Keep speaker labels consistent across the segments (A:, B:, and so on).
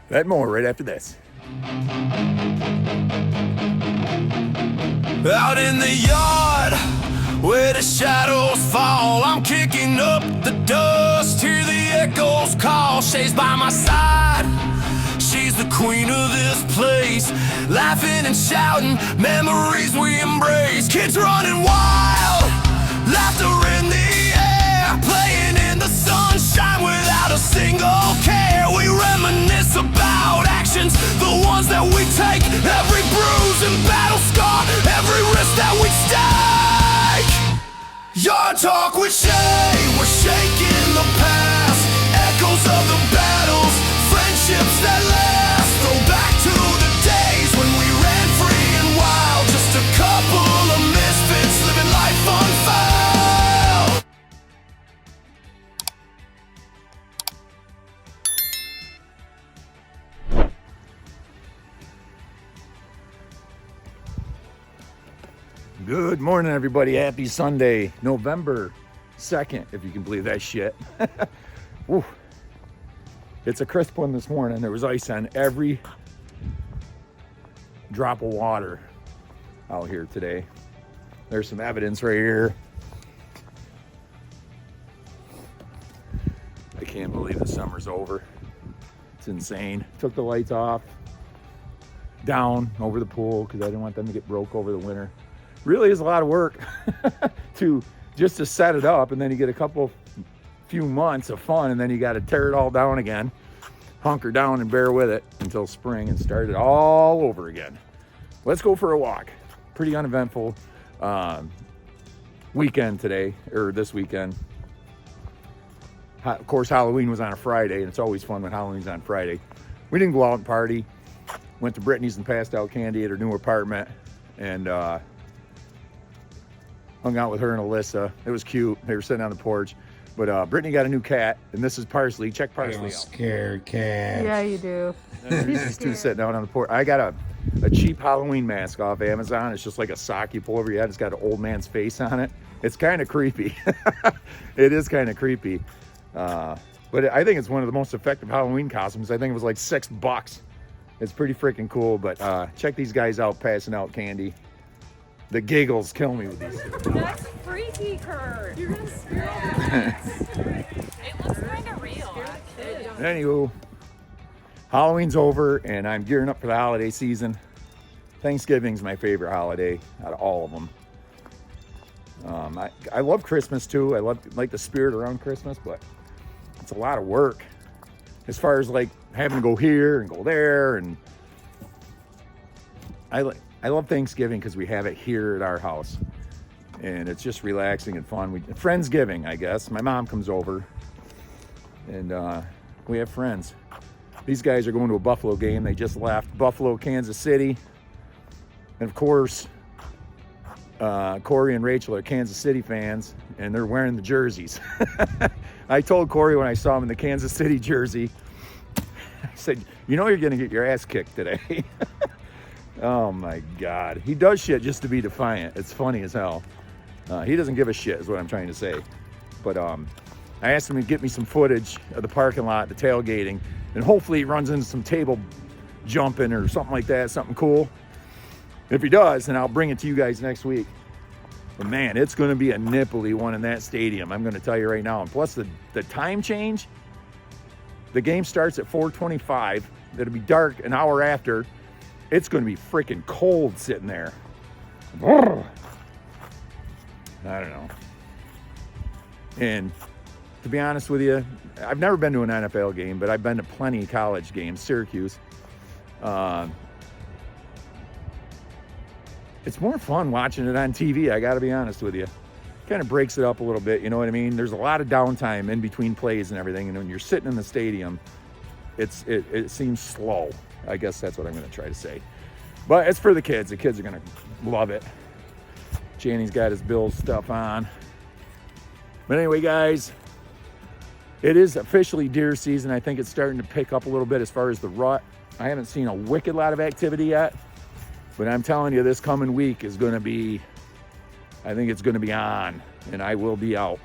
A: That more right after this.
B: Out in the yard where the shadows fall, I'm kicking up the dust, hear the echoes call. Shay's by my side, she's the queen of this place, laughing and shouting, memories we embrace. Kids running wild, laughter in the air, playing in the sunshine without a single care. We reminisce about actions, the ones that we take, every bruise and battle scar, every risk that we stake. Yard talk with Shay, we're shaking the past, echoes of the battles, friendships that last. Throw back to the days when we ran free and wild, just a couple of misfits living life unfound.
A: Good morning, everybody. Happy Sunday, November 2nd, if you can believe that shit. Woo. It's a crisp one this morning. There was ice on every drop of water out here today. There's some evidence right here. I can't believe the summer's over. It's insane. Took the lights off, down over the pool because I didn't want them to get broke over the winter. Really is a lot of work to set it up, and then you get a few months of fun, and then you got to tear it all down again, hunker down and bear with it until spring and start it all over again. Let's go for a walk. Pretty uneventful weekend today, or this weekend. Of course, Halloween was on a Friday, and it's always fun when Halloween's on Friday. We didn't go out and party. Went to Brittany's and passed out candy at her new apartment, and hung out with her and Alyssa. It was cute. They were sitting on the porch. But Brittany got a new cat, and this is Parsley. Check Parsley out.
C: Scared cat.
D: Yeah, you do.
A: These two sitting out on the porch. I got a cheap Halloween mask off Amazon. It's just like a sock you pull over your head. It's got an old man's face on it. It's kind of creepy. It is kind of creepy. But I think it's one of the most effective Halloween costumes. I think it was like $6. It's pretty freaking cool. But check these guys out passing out candy. The giggles kill me with these two.
E: That's freaky, Kurt. You're gonna scare the kids. It looks kind of real, actually.
A: Anywho, Halloween's over, and I'm gearing up for the holiday season. Thanksgiving's my favorite holiday out of all of them. I love Christmas too. I like the spirit around Christmas, but it's a lot of work as far as like having to go here and go there. And I love Thanksgiving because we have it here at our house, and it's just relaxing and fun. Friendsgiving, I guess. My mom comes over, and we have friends. These guys are going to a Buffalo game. They just left Buffalo, Kansas City, and of course, Corey and Rachel are Kansas City fans, and they're wearing the jerseys. I told Corey when I saw him in the Kansas City jersey, I said, "You know you're going to get your ass kicked today." Oh my God. He does shit just to be defiant. It's funny as hell. He doesn't give a shit is what I'm trying to say. But I asked him to get me some footage of the parking lot, the tailgating, and hopefully he runs into some table jumping or something like that, something cool. If he does, then I'll bring it to you guys next week. But man, it's going to be a nipply one in that stadium. I'm going to tell you right now. And plus the time change, the game starts at 4:25. It'll be dark an hour after. It's going to be freaking cold sitting there. I don't know. And to be honest with you, I've never been to an NFL game, but I've been to plenty of college games, Syracuse. It's more fun watching it on TV, I got to be honest with you. Kind of breaks it up a little bit, you know what I mean? There's a lot of downtime in between plays and everything, and when you're sitting in the stadium, it seems slow. I guess that's what I'm going to try to say. But it's for the kids. The kids are going to love it. Channy's got his Bills stuff on. But anyway, guys, it is officially deer season. I think it's starting to pick up a little bit as far as the rut. I haven't seen a wicked lot of activity yet. But I'm telling you, this coming week is going to be, I think it's going to be on. And I will be out.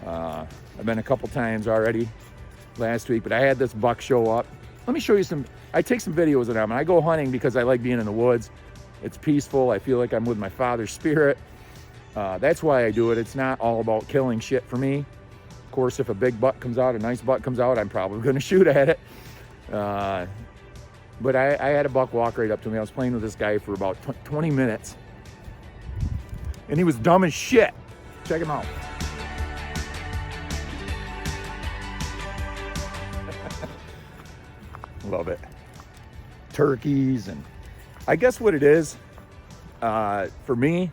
A: I've been a couple times already last week. But I had this buck show up. let me show you some. I take some videos of them, and I go hunting because I like being in the woods. It's peaceful. I feel like I'm with my father's spirit. That's why I do it. It's not all about killing shit for me. Of course, if a big buck comes out, a nice buck comes out, I'm probably going to shoot at it. But I had a buck walk right up to me. I was playing with this guy for about 20 minutes. And he was dumb as shit. Check him out. Love it. Turkeys, and I guess what it is for me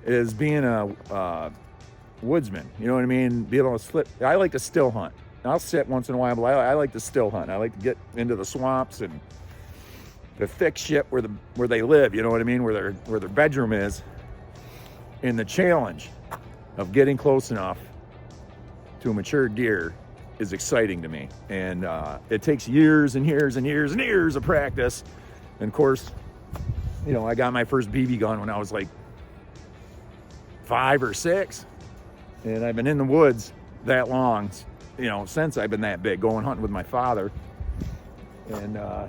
A: is being a woodsman. You know what I mean? Being able to slip. I like to still hunt. I'll sit once in a while, but I like to still hunt. I like to get into the swamps and the thick shit where they live. You know what I mean? Where their bedroom is. And the challenge of getting close enough to a mature deer is exciting to me. And it takes years and years and years and years of practice. And of course, you know, I got my first BB gun when I was like 5 or 6. And I've been in the woods that long, you know, since I've been that big, going hunting with my father. And I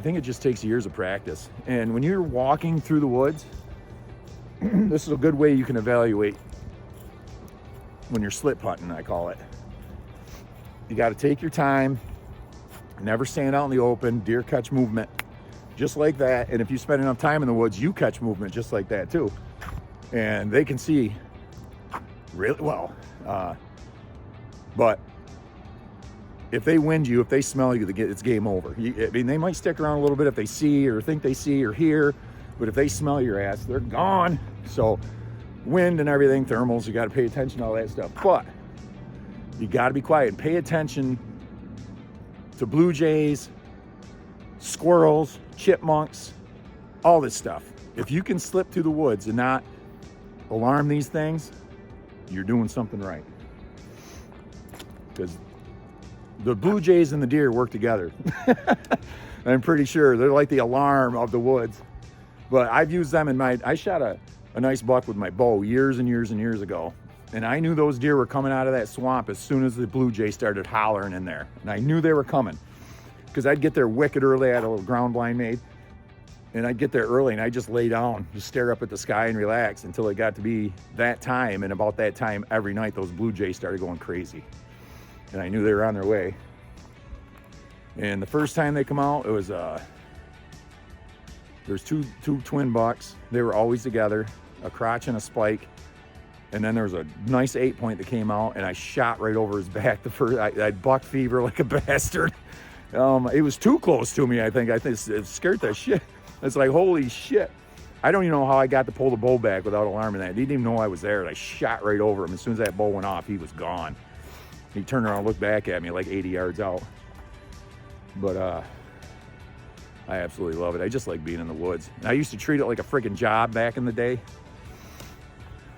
A: think it just takes years of practice. And when you're walking through the woods, this is a good way you can evaluate when you're slip hunting, I call it. You got to take your time, never stand out in the open. Deer catch movement just like that. And if you spend enough time in the woods, you catch movement just like that too. And they can see really well. But if they wind you, if they smell you, it's game over. I mean, they might stick around a little bit if they see or think they see or hear, but if they smell your ass, they're gone. So wind and everything, thermals, you got to pay attention to all that stuff. But you got to be quiet and pay attention to blue jays, squirrels, chipmunks, all this stuff. If you can slip through the woods and not alarm these things, you're doing something right. Because the blue jays and the deer work together. I'm pretty sure they're like the alarm of the woods. But I've used them in I shot a nice buck with my bow years and years and years ago. And I knew those deer were coming out of that swamp as soon as the blue jay started hollering in there. And I knew they were coming because I'd get there wicked early. I had a little ground blind made. And I'd get there early and I'd just lay down, just stare up at the sky and relax until it got to be that time. And about that time, every night, those blue jays started going crazy. And I knew they were on their way. And the first time they come out, it was there's two twin bucks. They were always together, a crotch and a spike. And then there was a nice 8-point that came out, and I shot right over his back. I had buck fever like a bastard. It was too close to me, I think. It scared the shit. It's like, holy shit. I don't even know how I got to pull the bow back without alarming that. He didn't even know I was there. And I shot right over him. As soon as that bow went off, he was gone. He turned around and looked back at me like 80 yards out. But I absolutely love it. I just like being in the woods. And I used to treat it like a freaking job back in the day.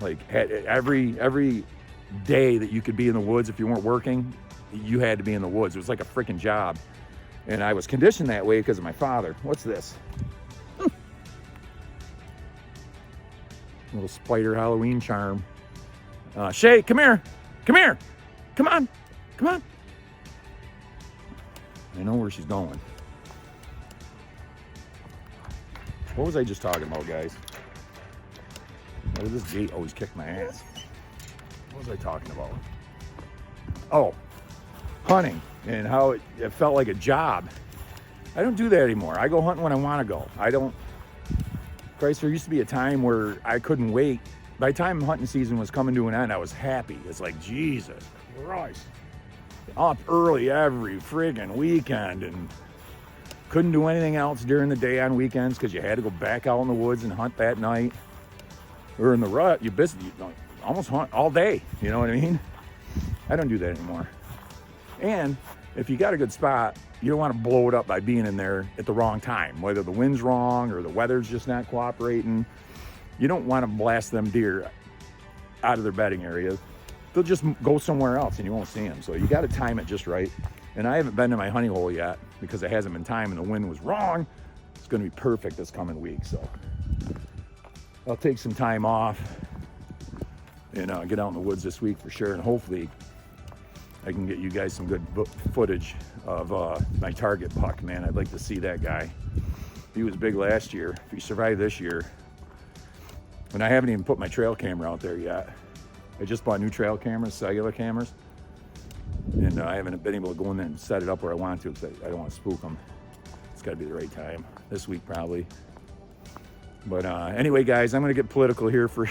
A: Like every day that you could be in the woods, if you weren't working, you had to be in the woods. It was like a freaking job. And I was conditioned that way because of my father. What's this? Little spider Halloween charm. Shay, come here. Come here. Come on. Come on. I know where she's going. What was I just talking about, guys? Why does this gate always kick my ass? What was I talking about? Oh, hunting and how it felt like a job. I don't do that anymore. I go hunting when I want to go. I don't. Christ, there used to be a time where I couldn't wait. By the time hunting season was coming to an end, I was happy. It's like, Jesus Christ. Up early every friggin' weekend and couldn't do anything else during the day on weekends because you had to go back out in the woods and hunt that night. Or in the rut, you almost hunt all day. You know what I mean? I don't do that anymore. And if you got a good spot, you don't want to blow it up by being in there at the wrong time, whether the wind's wrong or the weather's just not cooperating. You don't want to blast them deer out of their bedding area. They'll just go somewhere else and you won't see them. So you got to time it just right. And I haven't been to my honey hole yet because it hasn't been time and the wind was wrong. It's going to be perfect this coming week. So I'll take some time off and get out in the woods this week for sure. And hopefully I can get you guys some good footage of my target puck, man. I'd like to see that guy. He was big last year. If he survived this year, and I haven't even put my trail camera out there yet. I just bought new trail cameras, cellular cameras, and I haven't been able to go in there and set it up where I want to because I don't want to spook them. It's got to be the right time. This week probably. But anyway, guys, I'm going to get political here for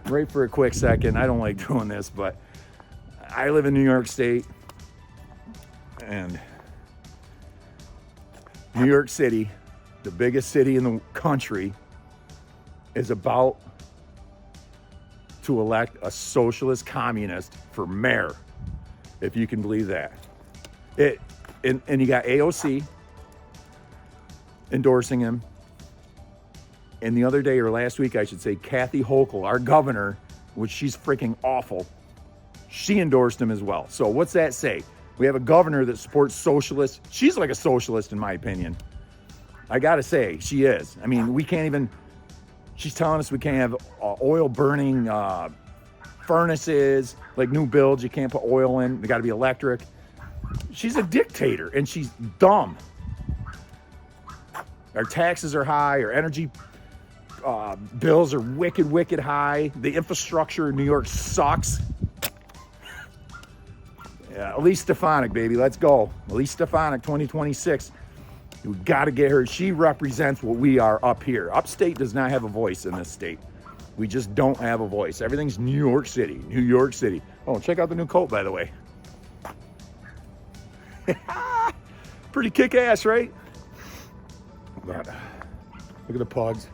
A: right for a quick second. I don't like doing this, but I live in New York State, and New York City, the biggest city in the country, is about to elect a socialist communist for mayor, if you can believe that. And you got AOC endorsing him. And the other day, or last week, I should say, Kathy Hochul, our governor, which she's freaking awful, she endorsed him as well. So what's that say? We have a governor that supports socialists. She's like a socialist, in my opinion. I gotta say, she is. I mean, we can't even, she's telling us we can't have oil burning furnaces, like new builds, you can't put oil in, they gotta be electric. She's a dictator, and she's dumb. Our taxes are high, our energy bills are wicked high. The infrastructure in New York sucks. Yeah, Elise Stefanik, baby, let's go. Elise Stefanik, 2026. We got to get her. She represents what we are up here. Upstate does not have a voice in this state. We just don't have a voice. Everything's New York City, New York City. Oh, check out the new coat, by the way. Pretty kick-ass, right? But look at the pugs.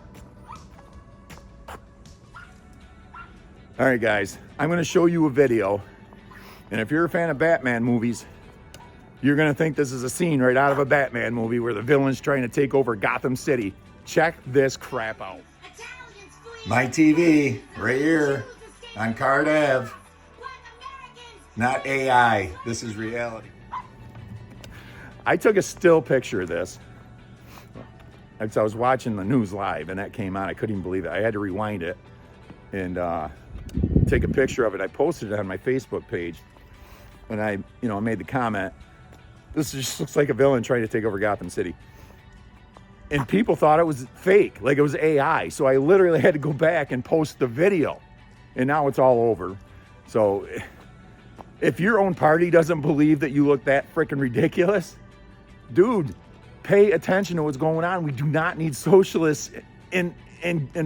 A: All right, guys, I'm going to show you a video. And if you're a fan of Batman movies, you're going to think this is a scene right out of a Batman movie where the villain's trying to take over Gotham City. Check this crap out. My TV, right here, on Card Ave. Not AI. This is reality. I took a still picture of this. I was watching the news live, and that came on. I couldn't even believe it. I had to rewind it and take a picture of it. I posted it on my Facebook page, and I made the comment, this just looks like a villain trying to take over Gotham City. And people thought it was fake, like it was AI. So I literally had to go back and post the video, and now it's all over. So if your own party doesn't believe that you look that freaking ridiculous, dude, pay attention to what's going on. We do not need socialists in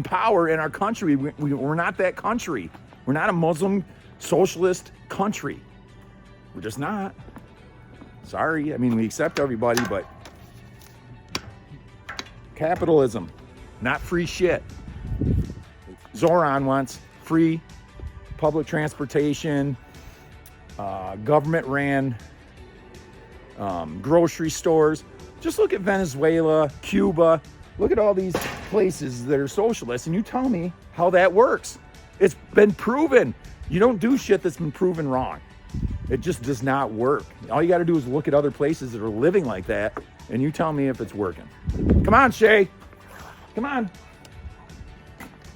A: power in our country. We're not that country. We're not a Muslim socialist country. We're just not. Sorry. I mean, we accept everybody, but capitalism, not free shit. Zoran wants free public transportation, government-ran grocery stores. Just look at Venezuela, Cuba. Look at all these places that are socialist, and you tell me how that works. It's been proven. You don't do shit that's been proven wrong. It just does not work. All you got to do is look at other places that are living like that, and you tell me if it's working. Come on, Shay. Come on.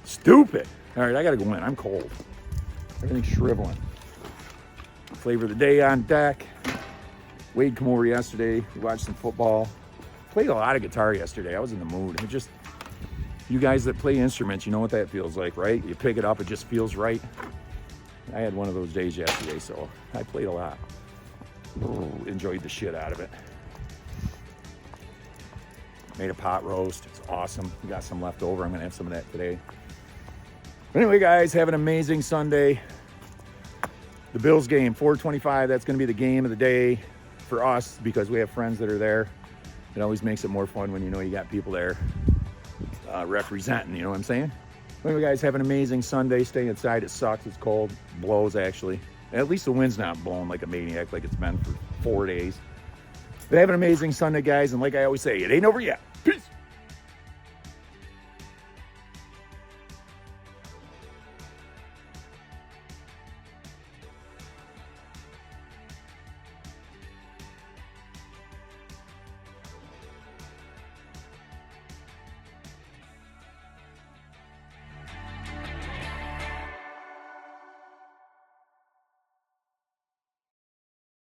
A: Stupid. All right, I got to go in. I'm cold. Everything's shriveling. Flavor of the day on deck. Wade come over yesterday. We watched some football. Played a lot of guitar yesterday. I was in the mood. It just, you guys that play instruments, you know what that feels like, right? You pick it up, it just feels right. I had one of those days yesterday, so I played a lot. Enjoyed the shit out of it. Made a pot roast. It's awesome. We got some left over. I'm going to have some of that today. Anyway, guys, have an amazing Sunday. The Bills game, 4:25. That's going to be the game of the day for us because we have friends that are there. It always makes it more fun when you know you got people there representing, you know what I'm saying? Anyway, guys, have an amazing Sunday. Stay inside. It sucks. It's cold. Blows, actually. At least the wind's not blowing like a maniac like it's been for 4 days. But have an amazing Sunday, guys. And like I always say, it ain't over yet.